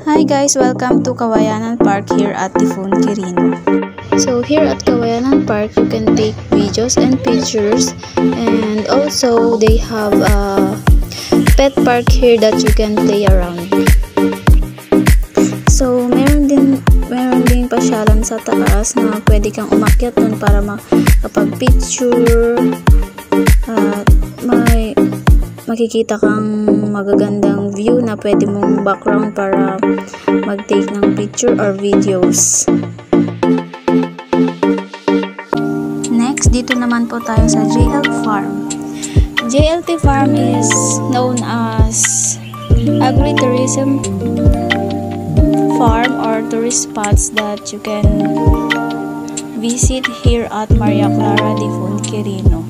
Hi guys, welcome to Kawayanan Park here at Typhoon Quirino. So here at Kawayanan Park, you can take videos and pictures, and also they have a pet park here that you can play around. So meron ding pasyalan sa taas na pwede kang umakyat dun para makapag-picture at makikita kang magagandang view na pwede mong background para mag-take ng picture or videos. Next, dito naman po tayo sa JL Farm. JLT Farm is known as agritourism farm or tourist spots that you can visit here at Maria Clara, Typhoon Quirino.